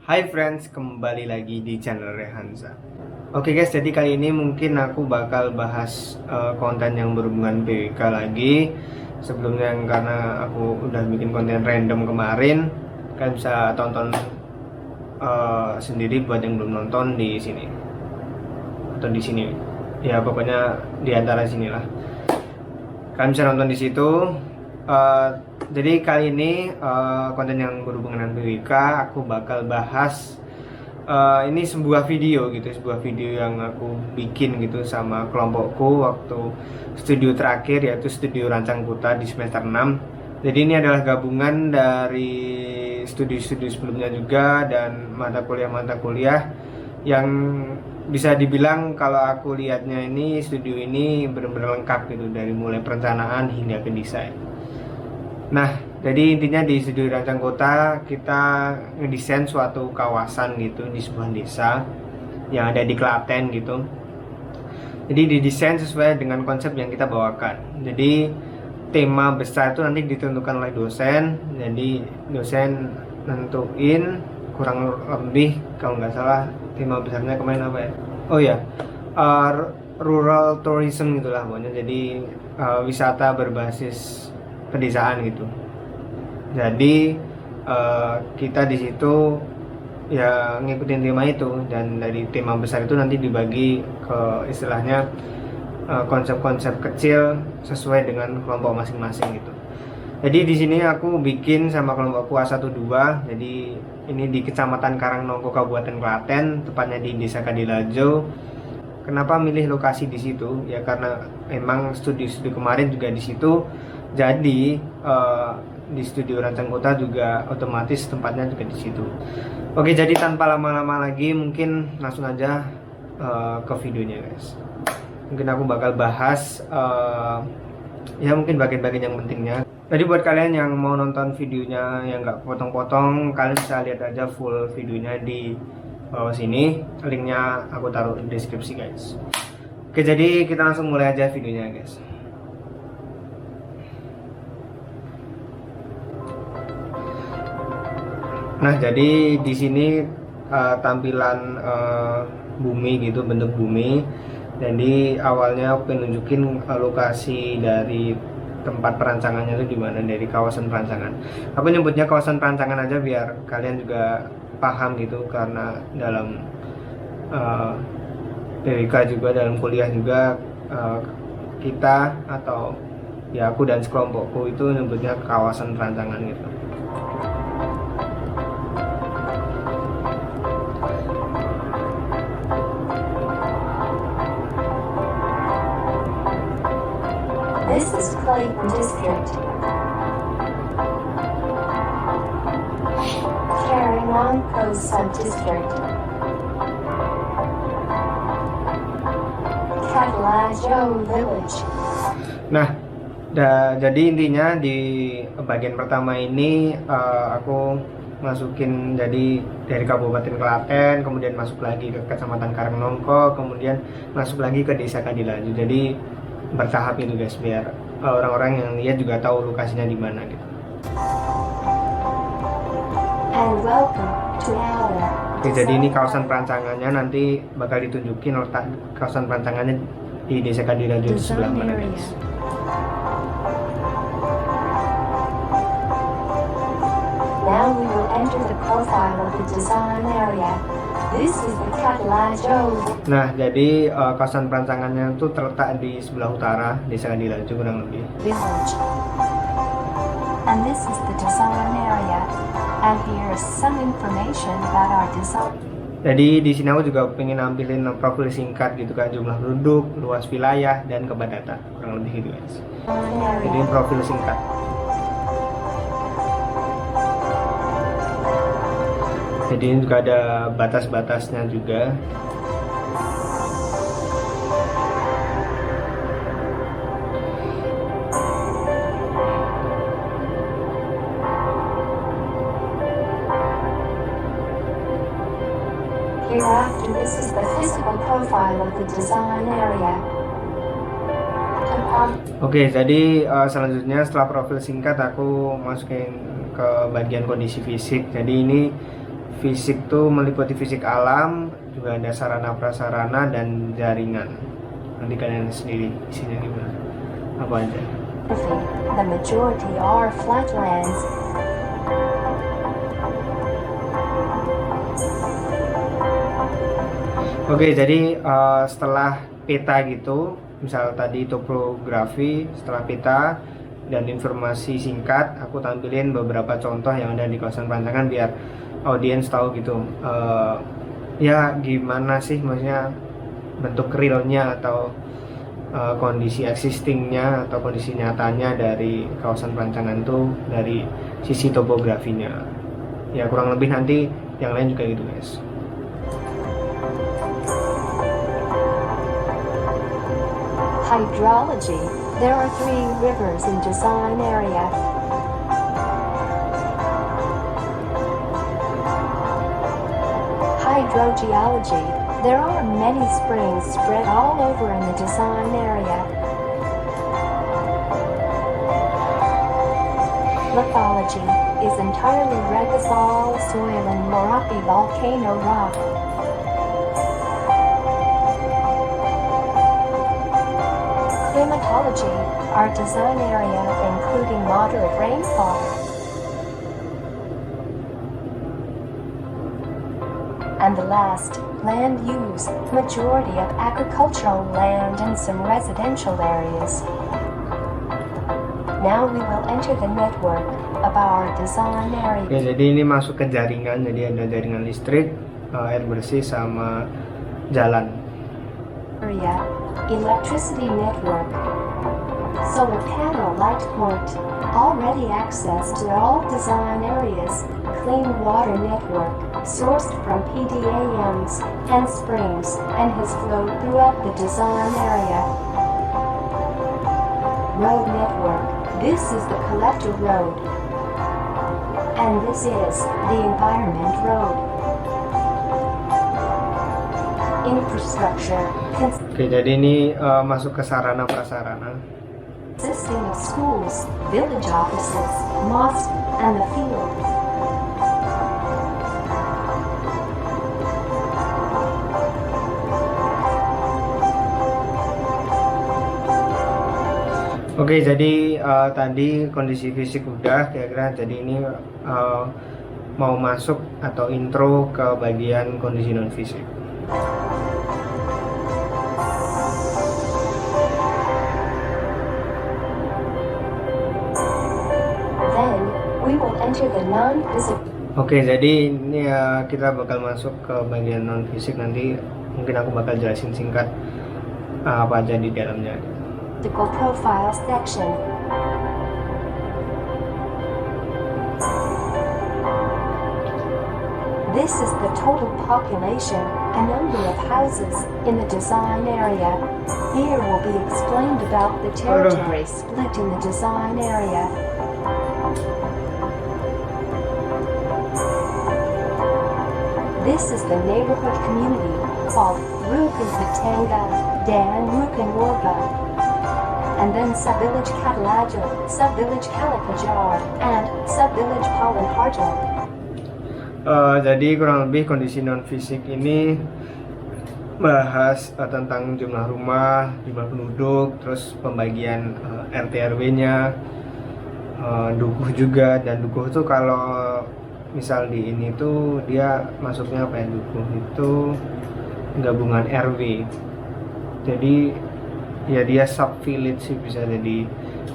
Hai friends, kembali lagi di channel Rehansa. Oke guys, jadi kali ini mungkin aku bakal bahas konten yang berhubungan PWK lagi. Sebelumnya karena aku udah bikin konten random kemarin, kalian bisa tonton sendiri buat yang belum nonton di sini atau di sini. Ya pokoknya di antara sinilah. Kalian bisa nonton di situ. Jadi kali ini konten yang berhubungan dengan BWK aku bakal bahas ini sebuah video yang aku bikin gitu sama kelompokku waktu studio terakhir, yaitu studio Rancang Kota di semester 6. Jadi ini adalah gabungan dari studi-studi sebelumnya juga dan mata kuliah yang bisa dibilang kalau aku lihatnya ini studio ini benar-benar lengkap gitu, dari mulai perencanaan hingga ke desain. Nah, jadi intinya di studio Rancang Kota kita ngedesain suatu kawasan gitu di sebuah desa yang ada di Klaten gitu. Jadi didesain sesuai dengan konsep yang kita bawakan. Jadi tema besar itu nanti ditentukan oleh dosen. Jadi dosen nentuin kurang lebih, kalau nggak salah tema besarnya kemarin apa ya? Oh ya, rural tourism gitulah pokoknya. Jadi wisata berbasis pedesaan gitu. Jadi kita di situ ya ngikutin tema itu, dan dari tema besar itu nanti dibagi ke istilahnya konsep-konsep kecil sesuai dengan kelompok masing-masing gitu. Jadi di sini aku bikin sama kelompokku A12. Jadi ini di Kecamatan Karangnongko, Kabupaten Klaten, tepatnya di Desa Kadilajo. Kenapa milih lokasi di situ? Ya karena emang studi-studi kemarin juga di situ. Jadi di studio Rancang Kota juga otomatis tempatnya juga di situ. Oke, jadi tanpa lama-lama lagi mungkin langsung aja ke videonya guys. Mungkin aku bakal bahas ya mungkin bagian-bagian yang pentingnya. Jadi buat kalian yang mau nonton videonya yang nggak potong-potong, kalian bisa lihat aja full videonya di bawah sini. Linknya aku taruh di deskripsi guys. Oke, jadi kita langsung mulai aja videonya guys. Nah, jadi di sini tampilan bumi gitu, bentuk bumi. Jadi awalnya aku pengen nunjukin lokasi dari tempat perancangannya itu di mana, dari kawasan perancangan. Aku nyebutnya kawasan perancangan aja biar kalian juga paham gitu, karena dalam PWK juga, dalam kuliah juga kita atau ya aku dan sekelompokku itu nyebutnya kawasan perancangan gitu. This is Clayton District. Karanongko Subdistrict. Catalajo Village. Nah, jadi intinya di bagian pertama ini aku masukin jadi dari Kabupaten Klaten, kemudian masuk lagi ke Kecamatan Karangnongko, kemudian masuk lagi ke Desa Kadilajo. Jadi bertahap itu guys, biar orang-orang yang lihat juga tahu lokasinya di mana gitu. And welcome to our Oke, jadi ini kawasan perancangannya, nanti bakal ditunjukin letak kawasan perancangannya di Desa Kadilajo di sebelah mana guys. Now we will enter the profile of the design area. This is the Catalajo Nah, jadi kawasan perancangannya itu terletak di sebelah utara Desa Kadilajo kurang lebih. Village. And this is the design area. And here is some information about our design. Jadi di sini aku juga pengen nampilin profil singkat gitu kan, jumlah penduduk, luas wilayah, dan kepadatan, kurang lebih gitu guys. Jadi profil singkat. Jadi ini juga ada batas-batasnya juga. Hereafter, this is the physical profile of the design area. Oke, jadi selanjutnya setelah profil singkat aku masukin ke bagian kondisi fisik. Jadi ini fisik tuh meliputi fisik alam, juga ada sarana prasarana dan jaringan. Nanti kalian sendiri isinya gimana, apa aja. The majority are flatlands. Oke, jadi setelah peta gitu, misal tadi topografi, setelah peta dan informasi singkat, aku tampilin beberapa contoh yang ada di kawasan Pantangan biar audiens tahu gitu. Ya gimana sih maksudnya bentuk realnya atau kondisi existingnya atau kondisi nyatanya dari kawasan Pantangan tuh dari sisi topografinya. Ya kurang lebih nanti yang lain juga gitu guys. Hydrology. There are 3 rivers in design area. Hydrogeology. There are many springs spread all over in the design area. Lithology is entirely Regisol soil and Merapi volcano rock. Climatology, our design area including moderate rainfall. And the last, land use, majority of agricultural land and some residential areas. Now we will enter the network of our design area. Oke, jadi ini masuk ke jaringan, jadi ada jaringan listrik, air bersih sama jalan. Electricity network. Solar panel light port. Already access to all design areas. Clean water network. Sourced from PDAMs and springs and has flowed throughout the design area. Road network. This is the collector road. And this is the environment road. Infrastructure. Oke, jadi ini masuk ke sarana prasarana. Consisting of schools, village offices, mosque, and the field. Oke, jadi tadi kondisi fisik udah kira-kira, jadi ini mau masuk atau intro ke bagian kondisi non fisik. Oke, jadi ini kita bakal masuk ke bagian non fisik, nanti mungkin aku bakal jelasin singkat apa aja di dalamnya. Profile section. This is the total population and number of houses in the design area. Here will be explained about the territory split in the design area. This is the neighborhood community called Rukan Patanga, Dan Rukan Warga, and then sub-village Catalajo, sub-village Kalapajar, and sub-village Palanharjo. Jadi kurang lebih kondisi non fisik ini bahas tentang jumlah rumah, jumlah penduduk, terus pembagian RT RW-nya, dukuh juga, dan dukuh itu kalau misal di ini tuh dia masuknya apa ya, dukuh itu gabungan RW, jadi ya dia sub village sih, bisa jadi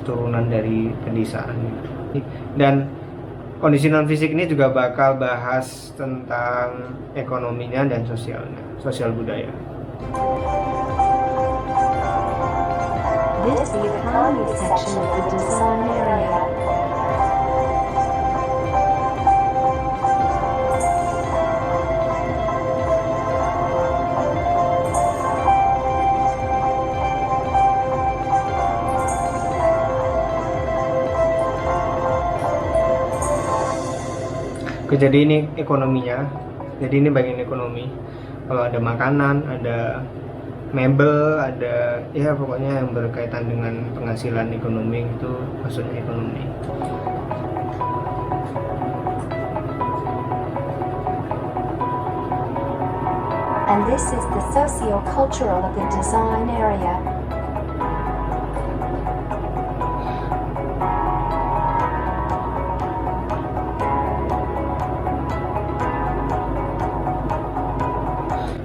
turunan dari pedesaan gitu. Dan kondisi non fisik ini juga bakal bahas tentang ekonominya dan sosialnya, sosial budaya. This is the economy section of the design area. Oke, jadi ini ekonominya. Jadi ini bagian ekonomi. Kalau ada makanan, ada mebel, ada ya pokoknya yang berkaitan dengan penghasilan ekonomi itu maksudnya ekonomi. and this is the socio-cultural of the design area.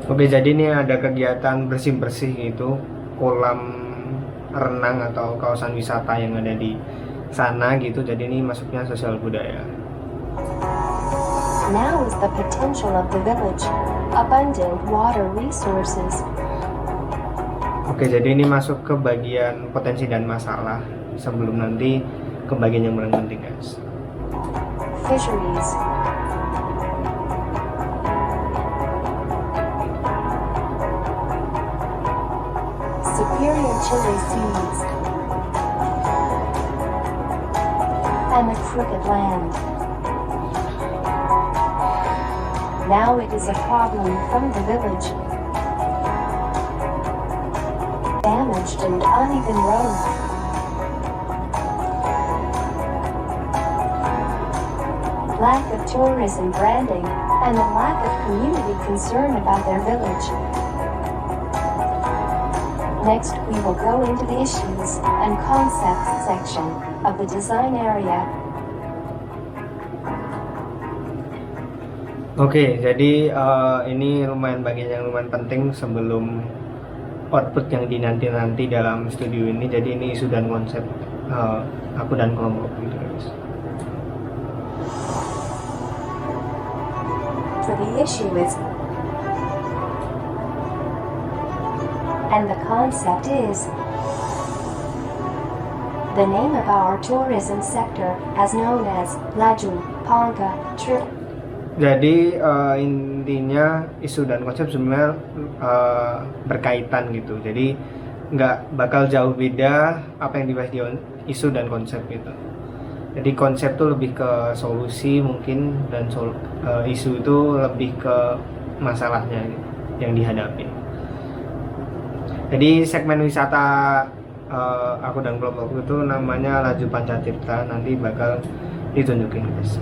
Oke, jadi ini ada kegiatan bersih-bersih gitu, kolam renang atau kawasan wisata yang ada di sana gitu. Jadi ini masuknya sosial budaya. Now is the potential of the village. Abundant water resources. Oke, jadi ini masuk ke bagian potensi dan masalah sebelum nanti ke bagian yang paling penting, guys. Fisheries. Superior chili seeds. And the crooked land. Now it is a problem from the village. Damaged and uneven road. Lack of tourism branding, and the lack of community concern about their village. Next, we will go into the issues and concepts section of the design area. Oke, jadi ini bagian yang lumayan penting sebelum output yang dinanti-nanti dalam studio ini. Jadi ini isu dan konsep aku dan kelompok gitu, guys. For the issue is, and the concept is, the name of our tourism sector as known as Laju Pangka Trip. Jadi intinya isu dan konsep sebenarnya berkaitan gitu. Jadi nggak bakal jauh beda apa yang dibahas di isu dan konsep gitu. Jadi konsep tuh lebih ke solusi mungkin, dan isu itu lebih ke masalahnya gitu, yang dihadapi. Jadi segmen wisata aku dan kelompok itu namanya Laju Pancatirta, nanti bakal ditunjukin, guys.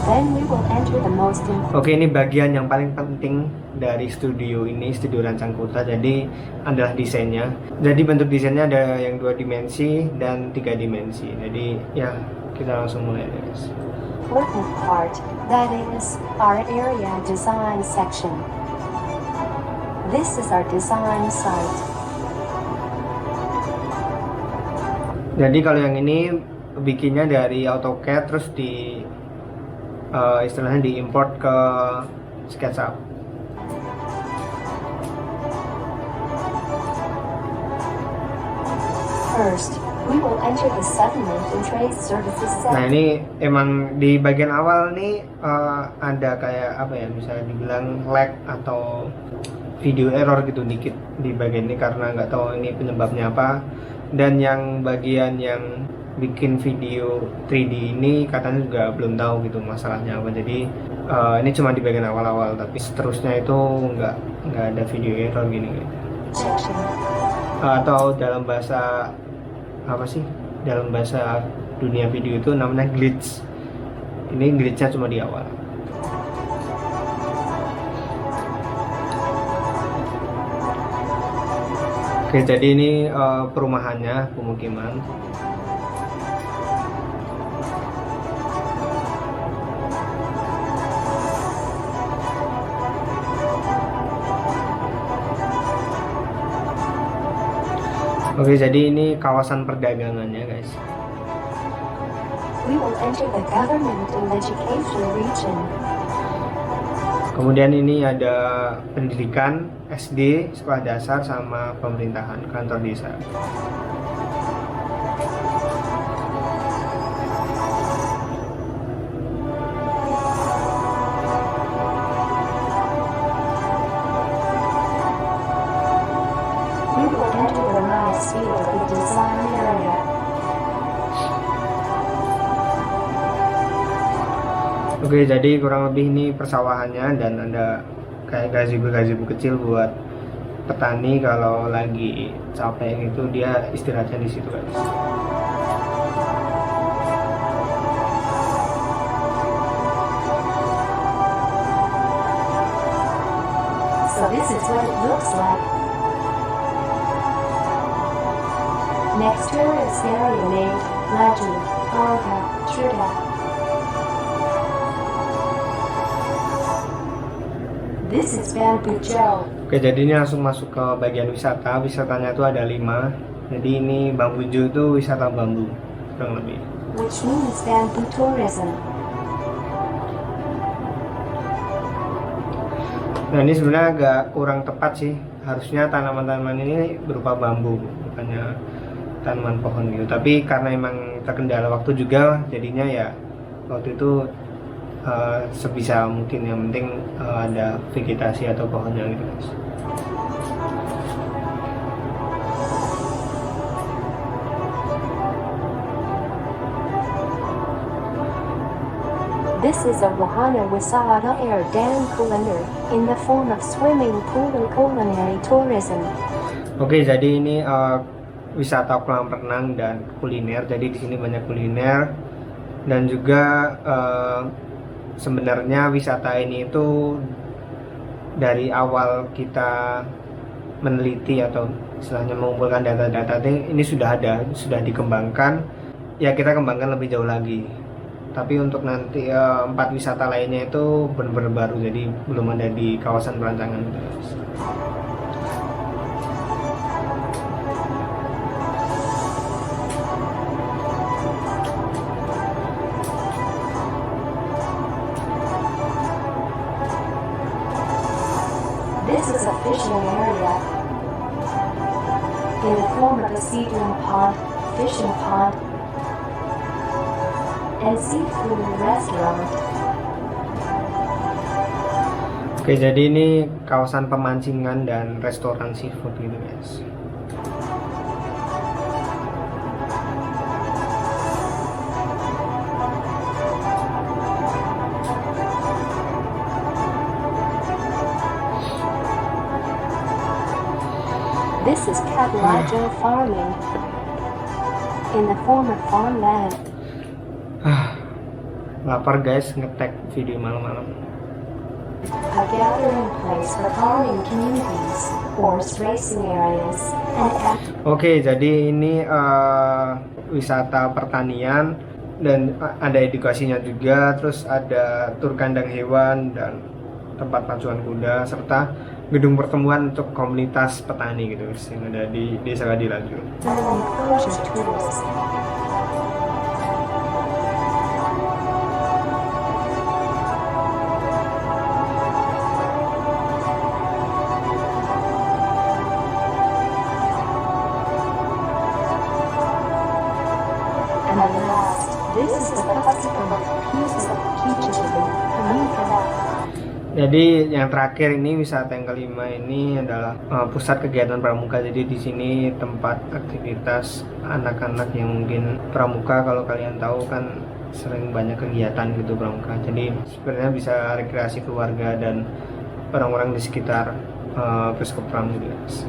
Then we will enter the most important. Oke, ini bagian yang paling penting dari studio ini, studio Rancang Kota. Jadi adalah desainnya. Jadi bentuk desainnya ada yang 2 dimensi dan 3 dimensi. Jadi ya kita langsung mulai, guys. Important part, that is, our area design section. This is our design site. Jadi kalau yang ini bikinnya dari AutoCAD terus istilahnya diimport ke SketchUp. First, we will enter the settlement and trade services Nah, section. ini emang di bagian awal nih ada kayak apa ya, bisa dibilang lag atau video error gitu dikit di bagian ini karena nggak tahu ini penyebabnya apa. Dan yang bagian yang bikin video 3D ini katanya juga belum tahu gitu masalahnya apa. Jadi ini cuma di bagian awal-awal, tapi seterusnya itu nggak ada video error gini gitu. Section. Atau dalam bahasa apa sih, dalam bahasa dunia video itu namanya glitch. Ini glitchnya cuma di awal. Oke, jadi ini perumahannya, pemukiman. Oke, jadi ini kawasan perdagangannya, guys. We will enter the government and education region. Kemudian ini ada pendidikan, SD, sekolah dasar, sama pemerintahan, kantor desa. We will enter the nice field of the design area. Oke, jadi kurang lebih ini persawahannya, dan ada kayak gazebo kecil buat petani kalau lagi capek gitu dia istirahatnya di situ, guys. So this is what it looks like. Next tourist area named Laju Arga Trida. This is Bamboo Joe. Oke, jadi ini langsung masuk ke bagian wisata. Wisatanya itu ada 5. Jadi ini Bamboo Joe itu wisata bambu kurang lebih. Which means bamboo tourism. Nah, ini sebenarnya agak kurang tepat sih. Harusnya tanaman-tanaman ini berupa bambu, bukannya tanaman pohon gitu. Tapi karena emang terkendala waktu juga, jadinya ya waktu itu sebisa mungkin, yang penting ada vegetasi atau pohonnya gitu guys. This is a wahana wisata air dan calendar in the form of swimming pool and culinary tourism. Oke, jadi ini wisata kolam renang dan kuliner. Jadi di sini banyak kuliner dan juga sebenarnya wisata ini itu dari awal kita meneliti atau istilahnya mengumpulkan data-data ini sudah ada, sudah dikembangkan. Ya kita kembangkan lebih jauh lagi. Tapi untuk nanti 4 wisata lainnya itu benar-benar baru, jadi belum ada di kawasan perancangan. This is a fishing area in the form of a seedling pond, fishing pond, and seafood restaurant. Oke, jadi ini kawasan pemancingan dan restoran seafood gitu guys. This is Catalajo farming in the form of farmland. Lapar guys, ngetek video malam-malam. A gathering place for farming communities, horse racing areas, and Oke, jadi ini wisata pertanian dan ada edukasinya juga, terus ada tur kandang hewan dan tempat pacuan kuda serta gedung pertemuan untuk komunitas petani gitu guys, yang ada di Desa Kadilaju. enclosure tools. And the last, this is the festival piece of Kichibu, Jadi yang terakhir ini wisata yang kelima ini adalah pusat kegiatan pramuka. Jadi di sini tempat aktivitas anak-anak yang mungkin pramuka, kalau kalian tahu kan sering banyak kegiatan gitu pramuka. Jadi sebenarnya bisa rekreasi keluarga dan orang-orang di sekitar Peskopram gitu guys.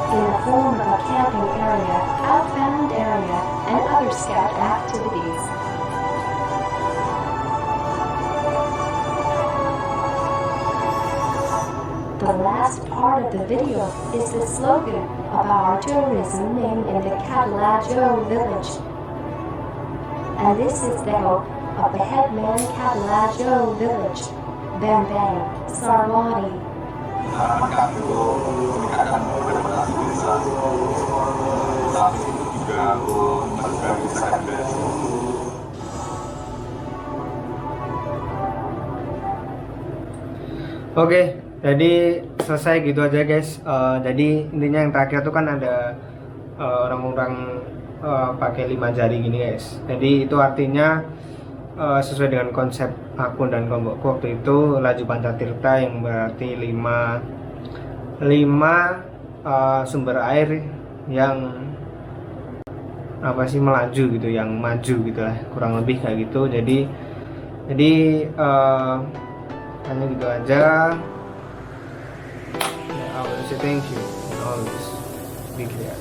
in the form of a camping area, outbound area, and other scout activities. The last part of the video is the slogan of our tourism name in the Catalajo village. And this is the hope of the headman Catalajo village, Bambang Sarwani. Harapan kami untuk meningkatkan perekonomian desa. Saat itu juga melakukan wisata budaya. Oke, jadi selesai gitu aja guys. Jadi intinya yang terakhir tuh kan ada orang-orang pakai 5 jari gini guys. Jadi itu artinya sesuai dengan konsep akun dan kelompokku waktu itu Laju Pancatirta, yang berarti 5 sumber air yang melaju gitu, yang maju gitu lah, kurang lebih kayak gitu. Jadi hanya gitu aja. I will say thank you and always be clear.